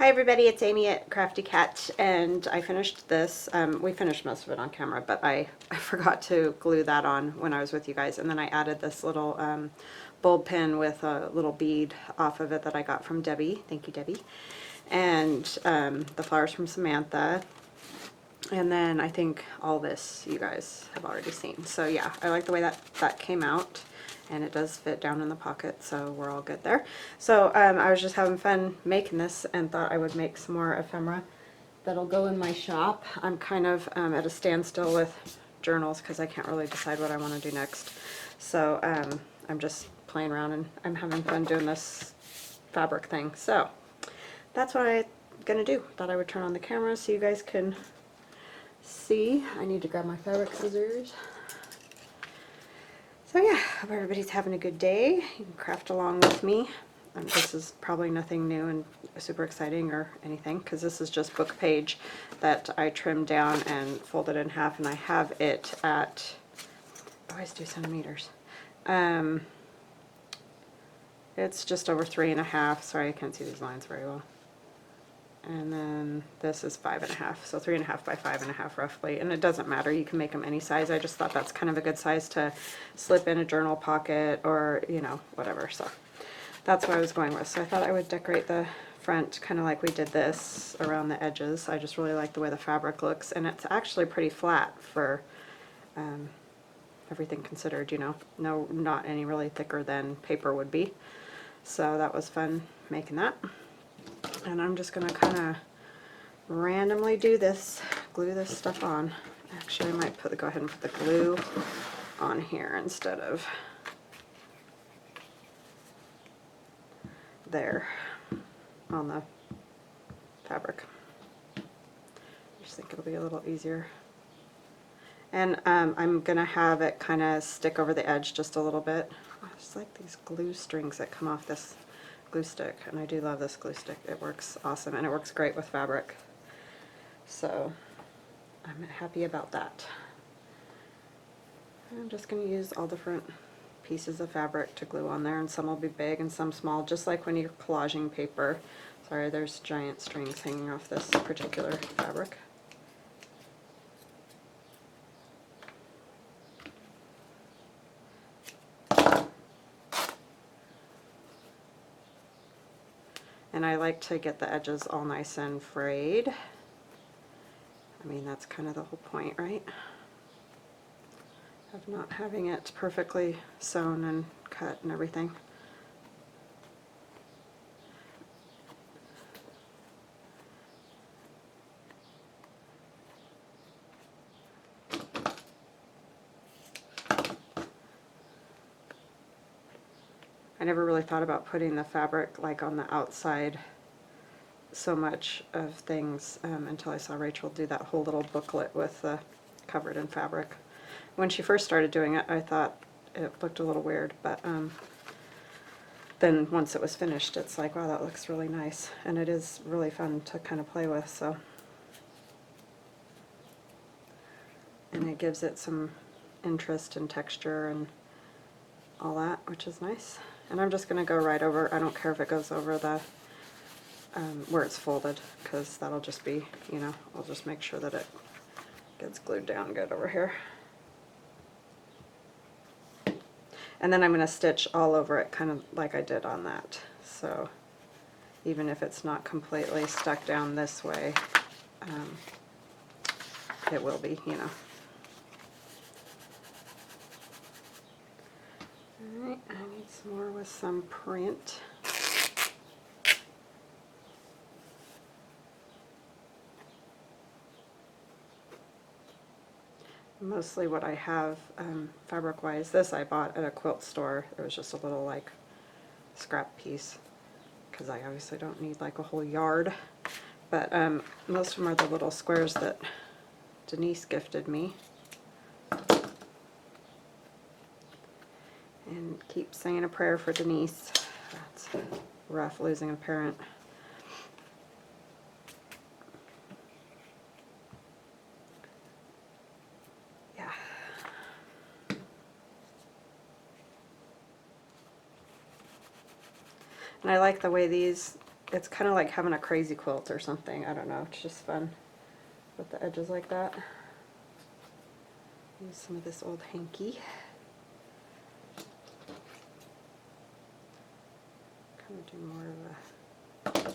Hi everybody, it's Amy at Crafty Cat, and I finished this. We finished most of it on camera, but I forgot to glue that on when I was with you guys, and then I added this little bulb pin with a little bead off of it that I got from Debbie. Thank you, Debbie. And the flowers from Samantha. And then I think all this you guys have already seen. So yeah, I like the way that came out. And it does fit down in the pocket, so we're all good there. So I was just having fun making this and thought I would make some more ephemera that'll go in my shop. I'm kind of at a standstill with journals because I can't really decide what I want to do next. So I'm just playing around and I'm having fun doing this fabric thing. So that's what I'm gonna do. Thought I would turn on the camera so you guys can see. I need to grab my fabric scissors. So yeah, hope everybody's having a good day. You can craft along with me. This is probably nothing new and super exciting or anything, because this is just book page that I trimmed down and folded in half, and I have it at, I always do centimeters. It's just over 3.5. Sorry, I can't see these lines very well. And then this is 5.5, so 3.5 by 5.5 roughly, and it doesn't matter, you can make them any size. I just thought that's kind of a good size to slip in a journal pocket or, you know, whatever. So that's what I was going with. So I thought I would decorate the front kind of like we did this around the edges. I just really like the way the fabric looks, and it's actually pretty flat for everything considered, you know. No, not any really thicker than paper would be. So that was fun making that. And I'm just going to kind of randomly do this, glue this stuff on. Actually, I might go ahead and put the glue on here instead of there on the fabric. I just think it'll be a little easier. And I'm going to have it kind of stick over the edge just a little bit. I just like these glue strings that come off this glue stick, and I do love this glue stick. It works awesome, and it works great with fabric. So I'm happy about that. I'm just going to use all different pieces of fabric to glue on there, and some will be big and some small, just like when you're collaging paper. Sorry, there's giant strings hanging off this particular fabric. And I like to get the edges all nice and frayed. I mean, that's kind of the whole point, right? Of not having it perfectly sewn and cut and everything. I never really thought about putting the fabric like on the outside so much of things until I saw Rachel do that whole little booklet with covered in fabric. When she first started doing it, I thought it looked a little weird, but then once it was finished, it's like, wow, that looks really nice, and it is really fun to kind of play with. So, and it gives it some interest and texture and all that, which is nice. And I'm just going to go right over, I don't care if it goes over the where it's folded, because that'll just be, you know, I'll just make sure that it gets glued down good over here. And then I'm going to stitch all over it, kind of like I did on that. So even if it's not completely stuck down this way, it will be, you know. Alright, I need some more with some print. Mostly what I have fabric-wise, this I bought at a quilt store. It was just a little like scrap piece, because I obviously don't need like a whole yard. But most of them are the little squares that Denise gifted me. And keep saying a prayer for Denise. That's rough, losing a parent. Yeah. And I like the way these it's kind of like having a crazy quilt or something. I don't know, it's just fun with the edges like that. Use some of this old hanky. Kind of do more of a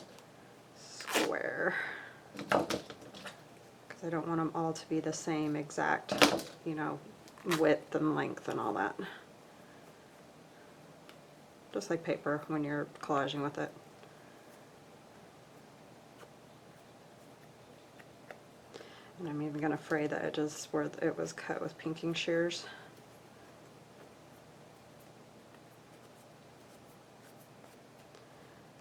square, because I don't want them all to be the same exact, you know, width and length and all that. Just like paper when you're collaging with it. And I'm even going to fray the edges where it was cut with pinking shears.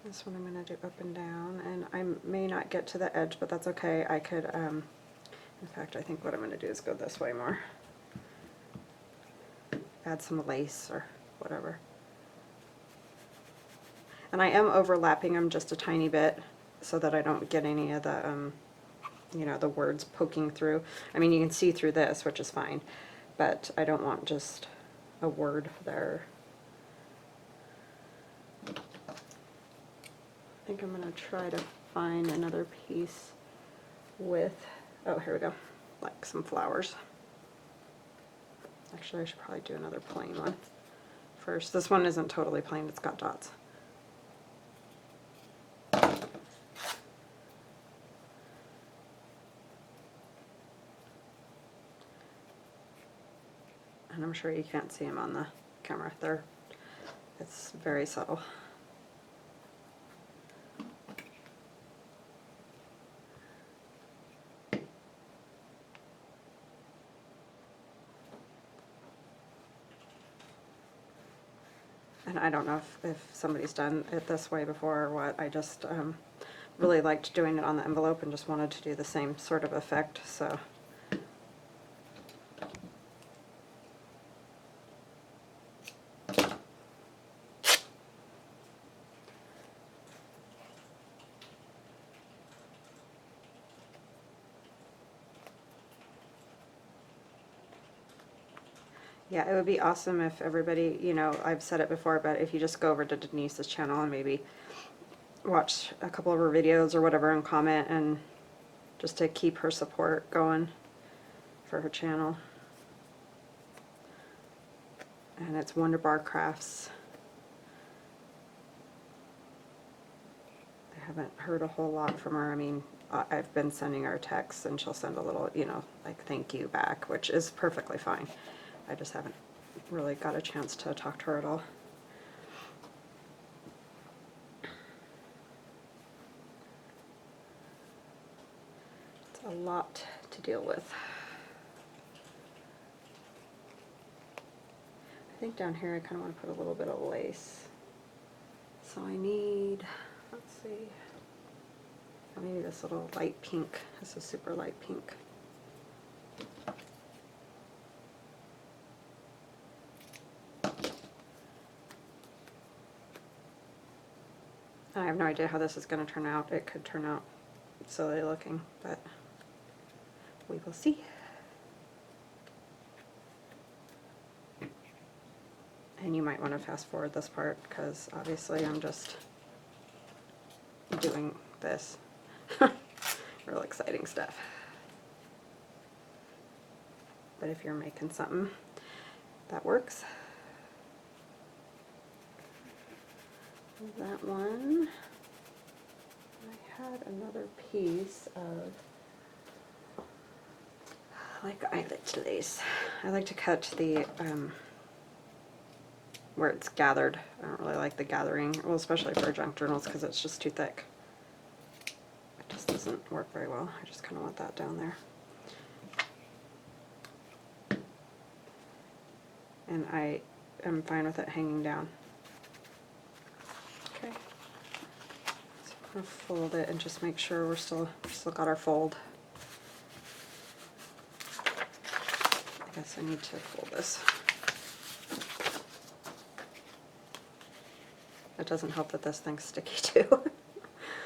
This one I'm going to do up and down, and I may not get to the edge, but that's okay. I could, in fact, I think what I'm going to do is go this way more. Add some lace or whatever. And I am overlapping them just a tiny bit so that I don't get any of the, you know, the words poking through. I mean, you can see through this, which is fine, but I don't want just a word there. I think I'm going to try to find another piece with, oh, here we go, like some flowers. Actually, I should probably do another plain one first. This one isn't totally plain, it's got dots. And I'm sure you can't see them on the camera. It's very subtle. And I don't know if somebody's done it this way before or what. I just really liked doing it on the envelope and just wanted to do the same sort of effect, so. Yeah, it would be awesome if everybody, you know, I've said it before, but if you just go over to Denise's channel and maybe watch a couple of her videos or whatever and comment, and just to keep her support going for her channel. And it's Wonderbar Crafts. I haven't heard a whole lot from her. I mean, I've been sending her texts and she'll send a little, you know, like thank you back, which is perfectly fine. I just haven't really got a chance to talk to her at all. It's a lot to deal with. I think down here I kind of want to put a little bit of lace. So I need, let's see, maybe this little light pink. This is super light pink. I have no idea how this is going to turn out. It could turn out silly looking, but we will see. And you might want to fast forward this part because obviously I'm just doing this. Real exciting stuff. But if you're making something, that works. That one, I had another piece of, like I like to lace. I like to cut the, where it's gathered. I don't really like the gathering, well, especially for junk journals because it's just too thick. It just doesn't work very well. I just kind of want that down there. And I am fine with it hanging down. Okay. So I'm going to fold it and just make sure we're still got our fold. I guess I need to fold this. It doesn't help that this thing's sticky too.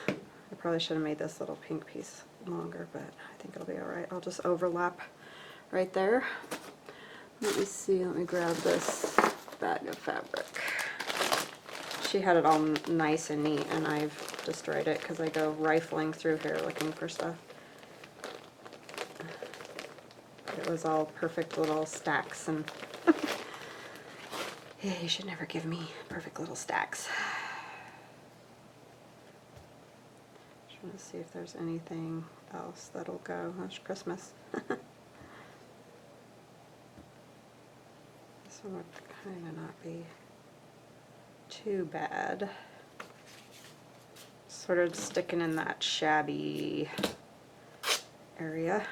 I probably should have made this little pink piece longer, but I think it'll be alright. I'll just overlap right there. Let me see, let me grab this bag of fabric. She had it all nice and neat, and I've destroyed it because I go rifling through here looking for stuff. It was all perfect little stacks, and yeah, you should never give me perfect little stacks. Just want to see if there's anything else that'll go. That's Christmas. This one would kind of not be too bad. Sort of sticking in that shabby area.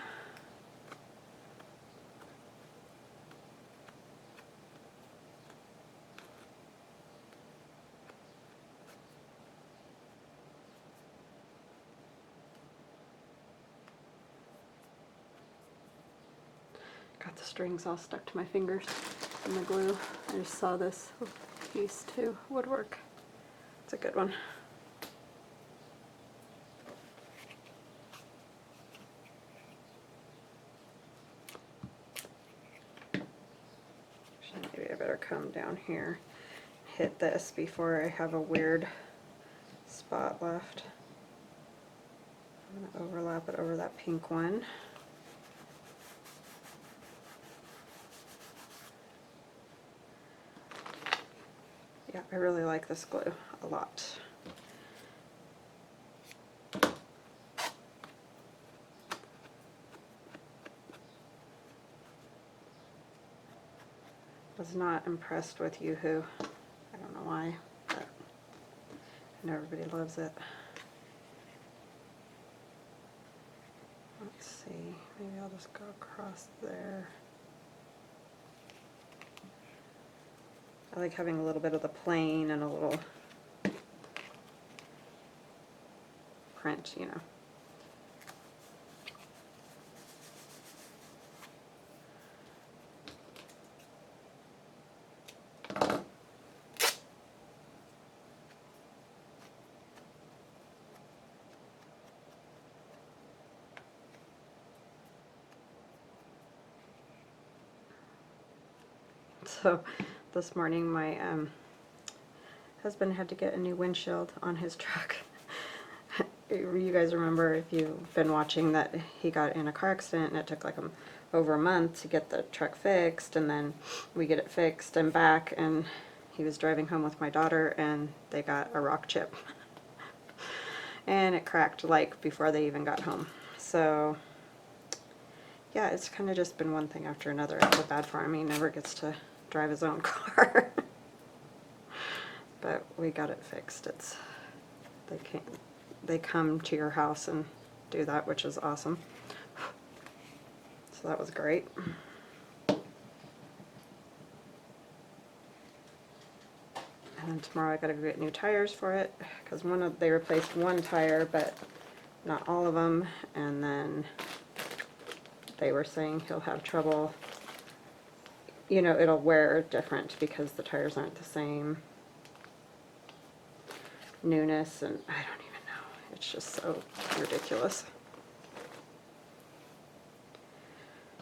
Got the strings all stuck to my fingers from the glue. I just saw this piece too, woodwork. It's a good one. Maybe I better come down here, hit this before I have a weird spot left. I'm going to overlap it over that pink one. Yeah, I really like this glue a lot. Was not impressed with Yoo-Hoo. I don't know why, but I know everybody loves it. Let's see, maybe I'll just go across there. I like having a little bit of the plain and a little print, you know. So this morning my husband had to get a new windshield on his truck. You guys remember, if you've been watching, that he got in a car accident and it took like over a month to get the truck fixed, and then we get it fixed and back, and he was driving home with my daughter and they got a rock chip and it cracked like before they even got home. So yeah, it's kind of just been one thing after another. I feel bad for him. He never gets to drive his own car. But we got it fixed. They come to your house and do that, which is awesome. So that was great. And then tomorrow I gotta go get new tires for it, because they replaced one tire but not all of them, and then they were saying he'll have trouble, you know, it'll wear different because the tires aren't the same newness, and I don't even know. It's just so ridiculous.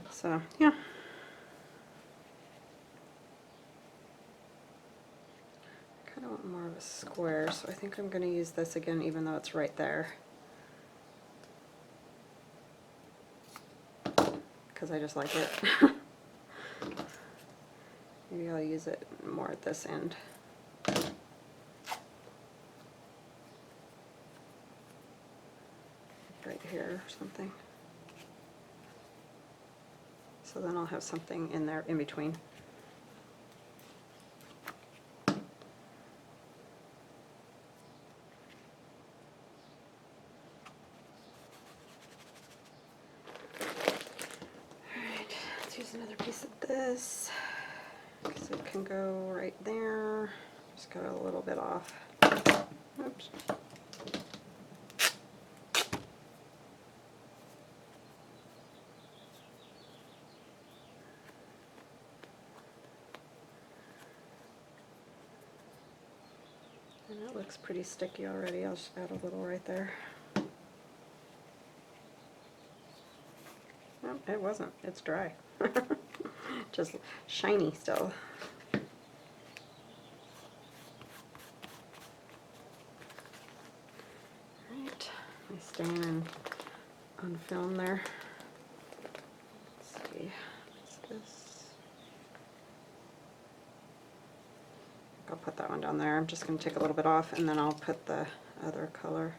So, yeah. I kind of want more of a square, so I think I'm going to use this again, even though it's right there. Because I just like it. Maybe I'll use it more at this end. Right here or something. So then I'll have something in there in between. Alright, let's use another piece of this, because it can go right there. Just got a little bit off. Oops. And it looks pretty sticky already. I'll just add a little right there. No, it wasn't. It's dry. Just shiny still. staying on film there. Let's see. What's this? I'll put that one down there. I'm just going to take a little bit off, and then I'll put the other color.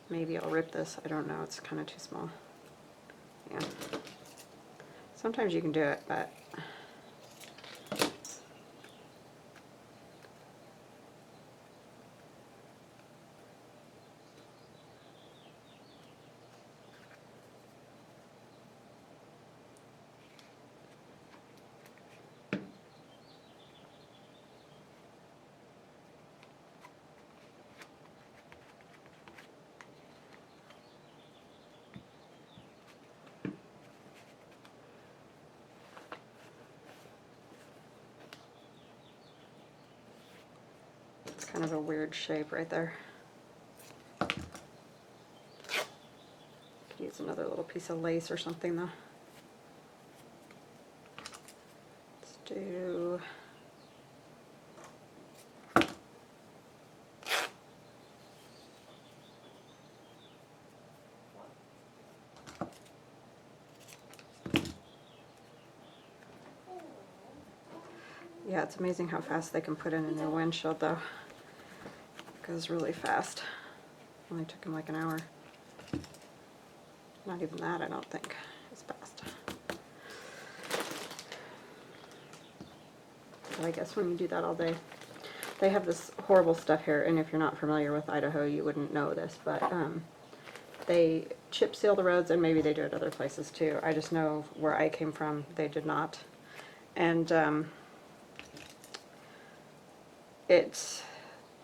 Maybe I'll rip this. I don't know. It's kind of too small. Yeah. Sometimes you can do it, but it's kind of a weird shape right there. Could use another little piece of lace or something though. Let's do yeah, it's amazing how fast they can put in a new windshield though. It goes really fast. Only took him like an hour. Not even that, I don't think. It's fast. So I guess when you do that all day, they have this horrible stuff here, and if you're not familiar with Idaho, you wouldn't know this, but they chip seal the roads, and maybe they do it other places too. I just know where I came from, they did not. And it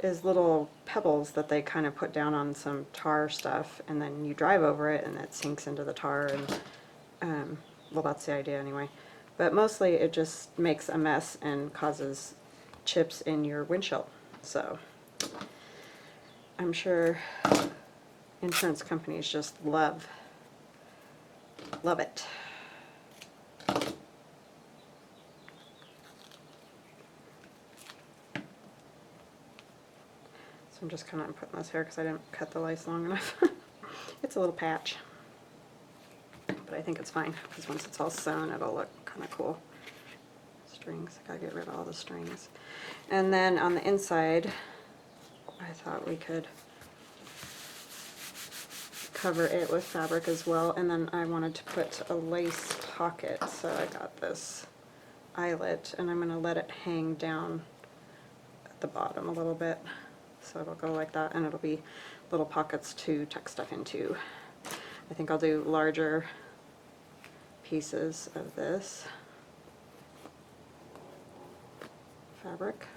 is little pebbles that they kind of put down on some tar stuff, and then you drive over it and it sinks into the tar, and well, that's the idea anyway. But mostly it just makes a mess and causes chips in your windshield. So I'm sure insurance companies just love it. I'm just kind of putting this here because I didn't cut the lace long enough. It's a little patch, but I think it's fine because once it's all sewn, it'll look kind of cool. Strings, I gotta get rid of all the strings. And then on the inside, I thought we could cover it with fabric as well, and then I wanted to put a lace pocket, so I got this eyelet, and I'm going to let it hang down at the bottom a little bit. So it'll go like that, and it'll be little pockets to tuck stuff into. I think I'll do larger pieces of this fabric.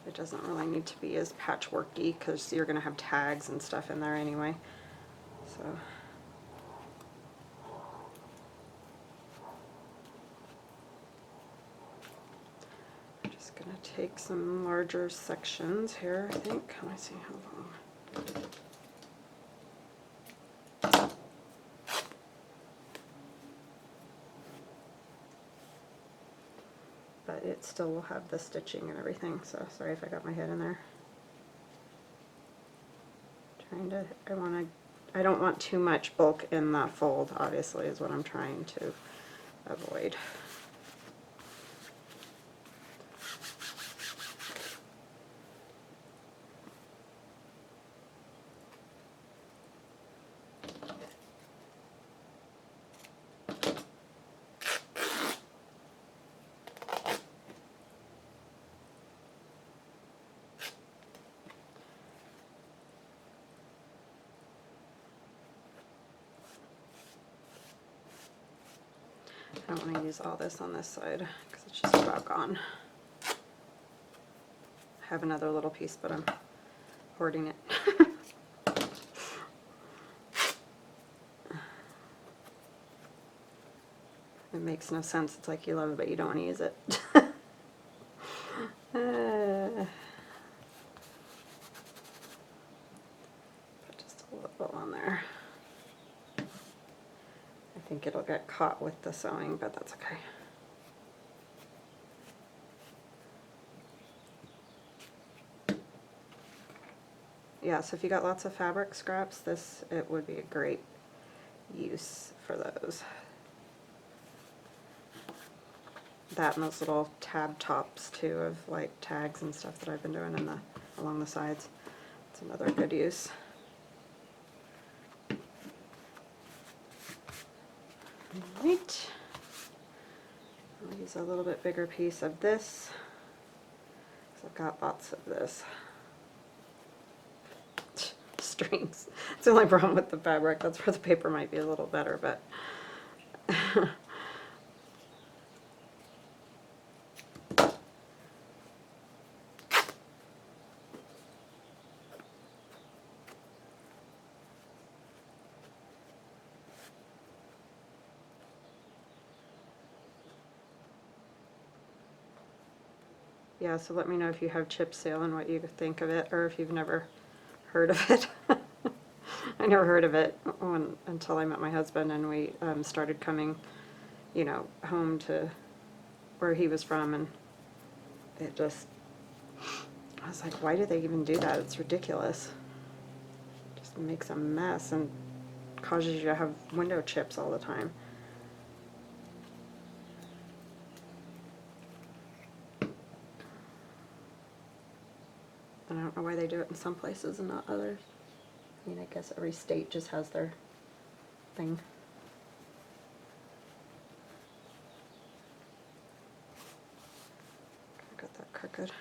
It doesn't really need to be as patchworky because you're going to have tags and stuff in there anyway. So I'm just going to take some larger sections here, I think. Let me see how long. But it still will have the stitching and everything, so sorry if I got my head in there. I don't want too much bulk in that fold, obviously, is what I'm trying to avoid. I don't want to use all this on this side because it's just about gone. I have another little piece, but I'm hoarding it. It makes no sense. It's like you love it, but you don't want to use it. Put just a little on there. I think it'll get caught with the sewing, but that's okay. yeah, so if you got lots of fabric scraps, it would be a great use for those. That and those little tab tops too of like tags and stuff that I've been doing along the sides. It's another good use. Alright. I'll use a little bit bigger piece of this because I've got lots of this. Strings. It's the only problem with the fabric. That's where the paper might be a little better, but yeah, so let me know if you have chip seal and what you think of it, or if you've never heard of it. I never heard of it until I met my husband, and we started coming, you know, home to where he was from, and it just, I was like, why do they even do that? It's ridiculous. It just makes a mess and causes you to have window chips all the time. And I don't know why they do it in some places and not others. I mean, I guess every state just has their thing. I got that crooked.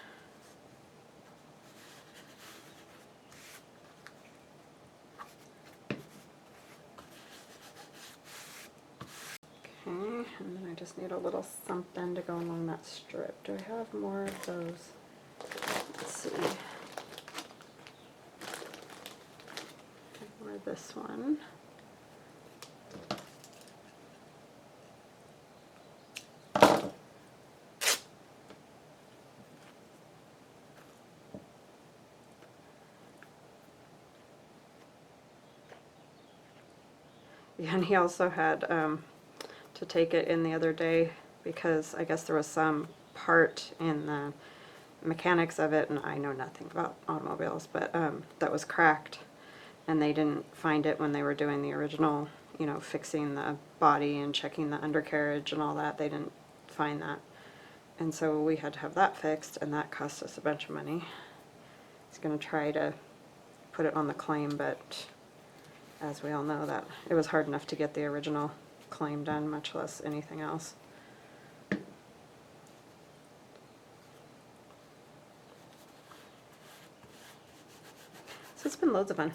Okay, and then I just need a little something to go along that strip. Do I have more of those? Let's see. More of this one. Yeah, and he also had to take it in the other day because I guess there was some part in the mechanics of it, and I know nothing about automobiles, but that was cracked, and they didn't find it when they were doing the original, you know, fixing the body and checking the undercarriage and all that. They didn't find that, and so we had to have that fixed, and that cost us a bunch of money. He's going to try to put it on the claim, but as we all know, that it was hard enough to get the original claim done, much less anything else. So it's been loads of fun.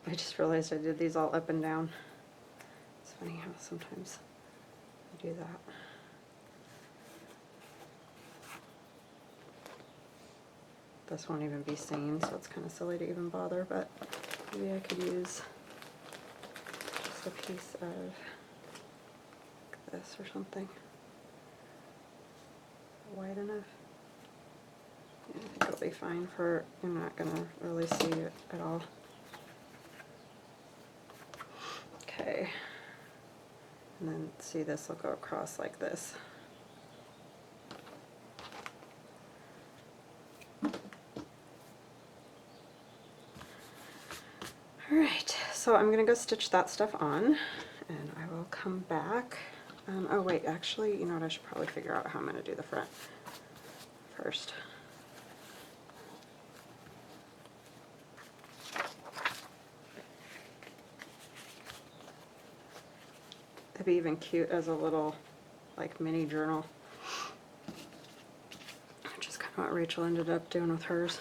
I just realized I did these all up and down. It's funny how sometimes I do that. This won't even be seen, so it's kind of silly to even bother, but maybe I could use just a piece of this or something. Wide enough. Yeah, I think it'll be fine for, I'm not going to really see it at all. Okay. And then see, this will go across like this. Alright, so I'm going to go stitch that stuff on, and I will come back. Oh wait, actually, you know what, I should probably figure out how I'm going to do the front first. It'd be even cute as a little, like, mini journal, which is kind of what Rachel ended up doing with hers.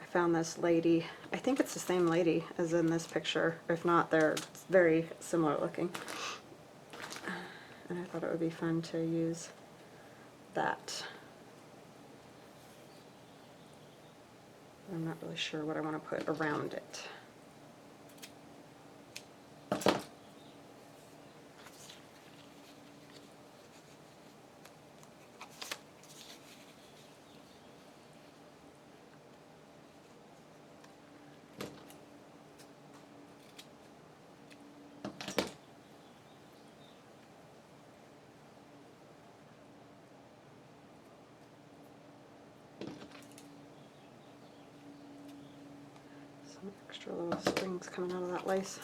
I found this lady, I think it's the same lady as in this picture. If not, they're very similar looking. And I thought it would be fun to use that. I'm not really sure what I want to put around it. some extra little strings coming out of that lace.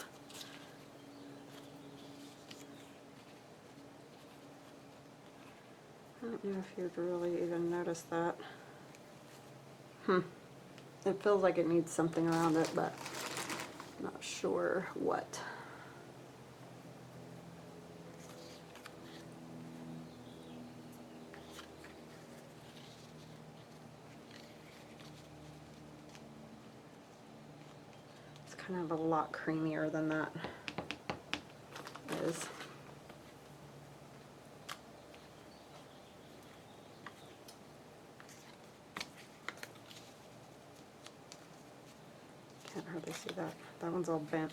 I don't know if you'd really even notice that. It feels like it needs something around it, but I'm not sure what. It's kind of a lot creamier than that is. Can't hardly see that. That one's all bent.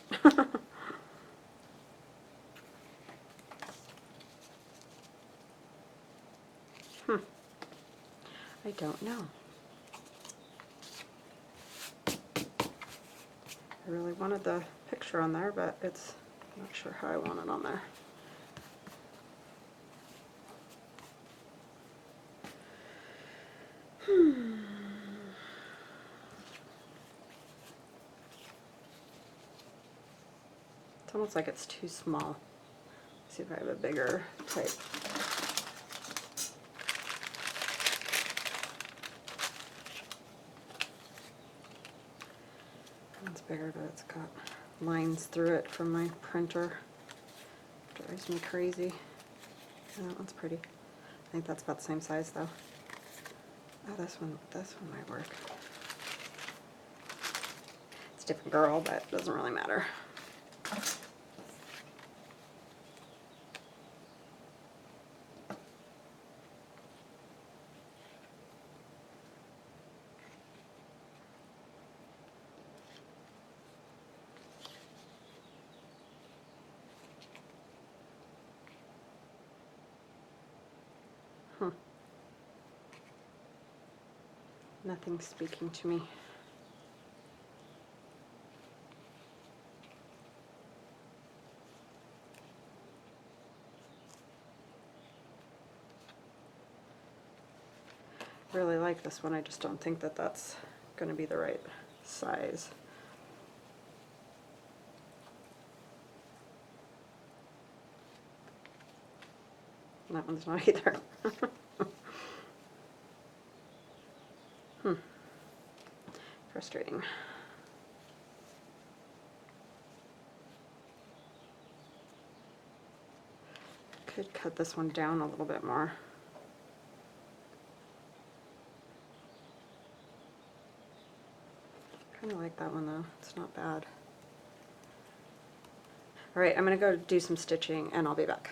I don't know. I really wanted the picture on there, but it's not sure how I want it on there. It's almost like it's too small. Let's see if I have a bigger type. It's bigger, but it's got lines through it from my printer. Drives me crazy. Oh, that one's pretty. I think that's about the same size though. Oh, this one might work. It's a different girl, but it doesn't really matter. Nothing's speaking to me. Really like this one. I just don't think that that's going to be the right size. And that one's not either. Frustrating. Could cut this one down a little bit more. Kind of like that one though. It's not bad. All right, I'm gonna go do some stitching and I'll be back.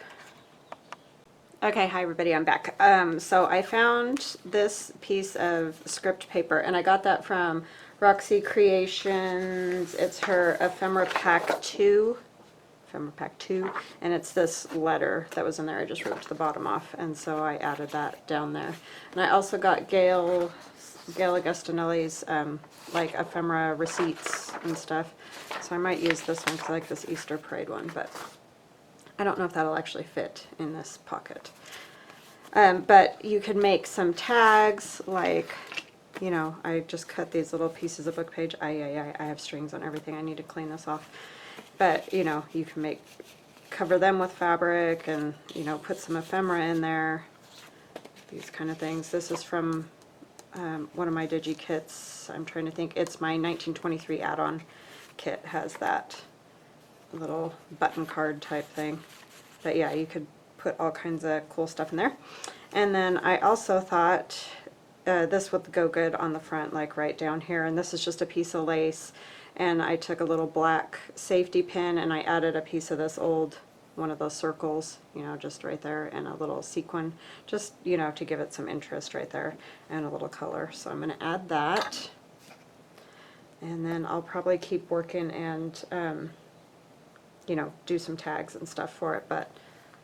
Okay, hi everybody, I'm back. So I found this piece of script paper and I got that from Roxy Creations. It's her Ephemera Pack 2. Ephemera Pack 2. And it's this letter that was in there. I just ripped the bottom off and so I added that down there. And I also got Gail Agostinelli's like ephemera receipts and stuff. So I might use this one because I like this Easter Parade one, but I don't know if that'll actually fit in this pocket. But you can make some tags, like, you know, I just cut these little pieces of book page. I have strings on everything. I need to clean this off. But, you know, you can cover them with fabric and, you know, put some ephemera in there. These kind of things. This is from one of my digi kits. I'm trying to think. It's my 1923 add-on kit. Has that little button card type thing. But yeah, you could put all kinds of cool stuff in there. And then I also thought this would go good on the front, like right down here. And this is just a piece of lace. And I took a little black safety pin and I added a piece of this old, one of those circles, you know, just right there, and a little sequin, just, you know, to give it some interest right there, and a little color. So I'm going to add that. And then I'll probably keep working and you know, do some tags and stuff for it, but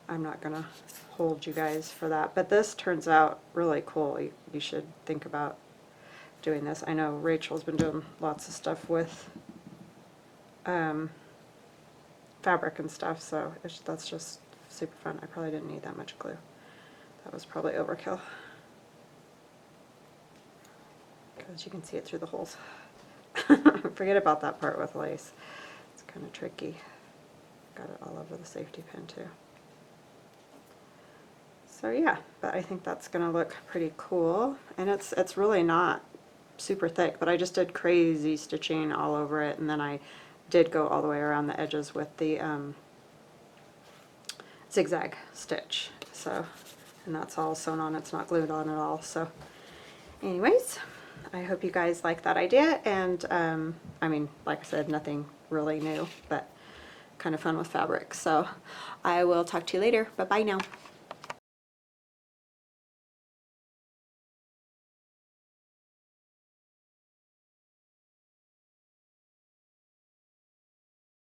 I'm not gonna hold you guys for that. But this turns out really cool. You should think about doing this. I know Rachel's been doing lots of stuff with fabric and stuff, so that's just super fun. I probably didn't need that much glue. That was probably overkill, because you can see it through the holes. Forget about that part with lace. It's kind of tricky. Got it all over the safety pin too. So yeah, but I think that's gonna look pretty cool. And it's really not super thick, but I just did crazy stitching all over it, and then I did go all the way around the edges with the zigzag stitch. So, and that's all sewn on, it's not glued on at all. So anyways, I hope you guys like that idea, and I mean, like I said, nothing really new, but kind of fun with fabric. So I will talk to you later. Bye bye now.